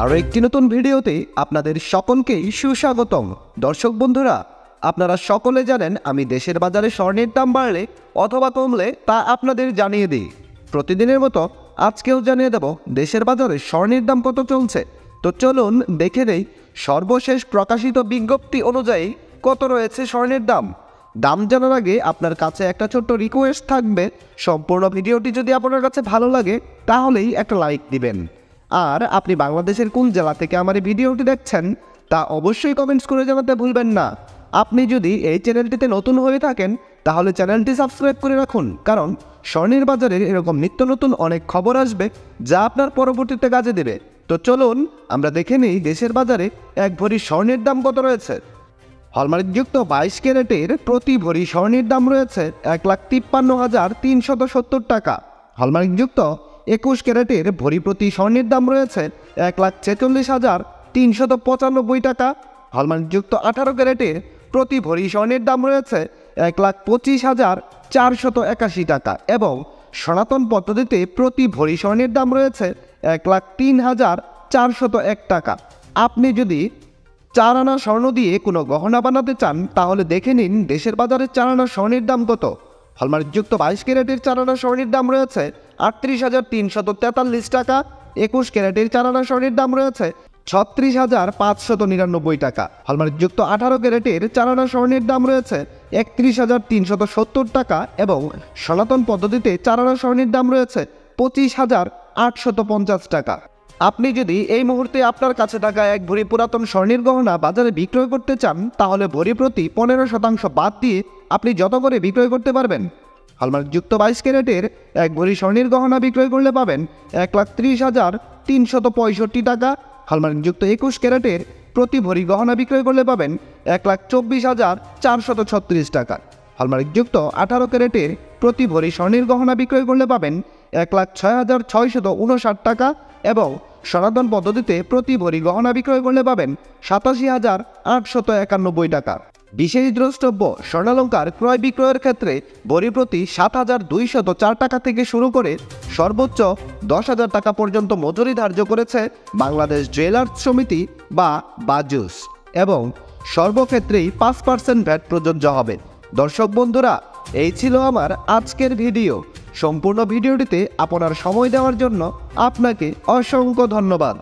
আরও একটি নতুন ভিডিওতে আপনাদের সকলকেই সুস্বাগতম। দর্শক বন্ধুরা, আপনারা সকলে জানেন আমি দেশের বাজারে স্বর্ণের দাম বাড়লে অথবা কমলে তা আপনাদের জানিয়ে দিই। প্রতিদিনের মতো আজকেও জানিয়ে দেব দেশের বাজারে স্বর্ণের দাম কত চলছে। তো চলুন দেখে নেই সর্বশেষ প্রকাশিত বিজ্ঞপ্তি অনুযায়ী কত রয়েছে স্বর্ণের দাম। দাম জানার আগে আপনার কাছে একটা ছোট্ট রিকোয়েস্ট থাকবে, সম্পূর্ণ ভিডিওটি যদি আপনার কাছে ভালো লাগে তাহলেই একটা লাইক দিবেন। আর আপনি বাংলাদেশের কোন জেলা থেকে আমার এই ভিডিওটি দেখছেন তা অবশ্যই কমেন্টস করে জানাতে ভুলবেন না। আপনি যদি এই চ্যানেলটিতে নতুন হয়ে থাকেন তাহলে চ্যানেলটি সাবস্ক্রাইব করে রাখুন, কারণ স্বর্ণের বাজারের এরকম নিত্য নতুন অনেক খবর আসবে যা আপনার পরবর্তীতে কাজে দেবে। তো চলুন আমরা দেখে নিই দেশের বাজারে এক ভরি স্বর্ণের দাম কত রয়েছে। হলমার্কযুক্ত 22 ক্যারেটের প্রতি ভরি স্বর্ণের দাম রয়েছে 1,53,370 টাকা। হলমার্কযুক্ত 21 ক্যারেটের ভরি প্রতি স্বর্ণের দাম রয়েছে 1,46,395 টাকা। হলমার্কযুক্ত 18 ক্যারেটের প্রতি ভরি স্বর্ণের দাম রয়েছে 1,25,481 টাকা এবং সনাতন পদ্ধতিতে প্রতি ভরি স্বর্ণের দাম রয়েছে 1,03,401 টাকা। আপনি যদি 4 আনা স্বর্ণ দিয়ে কোনো গহনা বানাতে চান তাহলে দেখে নিন দেশের বাজারে 4 আনা স্বর্ণের দাম কত। হলমার্কযুক্ত 22 ক্যারেটের 4 আনা স্বর্ণের দাম রয়েছে 38,343 টাকা। 21 ক্যারেটের 4 আনা স্বর্ণের দাম রয়েছে 36,599 টাকা। হলমার্কযুক্ত 18 ক্যারেটের 4 আনা স্বর্ণের দাম রয়েছে 31,370 টাকা এবং সনাতন পদ্ধতিতে 4 আনা স্বর্ণের দাম রয়েছে 25,850 টাকা। আপনি যদি এই মুহূর্তে আপনার কাছে থাকা এক ভরি পুরাতন স্বর্ণের গহনা বাজারে বিক্রয় করতে চান তাহলে ভরি প্রতি 15% বাদ দিয়ে আপনি যত করে বিক্রয় করতে পারবেন। হলমার্কযুক্ত 22 ক্যারেটের এক ভরি স্বর্ণের গহনা বিক্রয় করলে পাবেন 1,30,365 টাকা। হলমার্কযুক্ত 21 ক্যারেটের প্রতি ভরি গহনা বিক্রয় করলে পাবেন 1,24,436 টাকা। হলমার্কযুক্ত 18 ক্যারেটের প্রতি ভরি স্বর্ণের গহনা বিক্রয় করলে পাবেন 1,06,659 টাকা এবং সনাতন পদ্ধতিতে প্রতি ভরি গহনা বিক্রয় করলে পাবেন 87,891 টাকা। বিশেষ দ্রষ্টব্য, স্বর্ণালঙ্কার ক্রয় বিক্রয়ের ক্ষেত্রে ভরি প্রতি 7,204 টাকা থেকে শুরু করে সর্বোচ্চ 10,000 টাকা পর্যন্ত মজুরি ধার্য করেছে বাংলাদেশ জুয়েলার্স সমিতি বা বাজুস এবং সর্বক্ষেত্রেই 5% ভ্যাট প্রযোজ্য হবে। দর্শক বন্ধুরা, এই ছিল আমার আজকের ভিডিও। সম্পূর্ণ ভিডিওটিতে আপনার সময় দেওয়ার জন্য আপনাকে অসংখ্য ধন্যবাদ।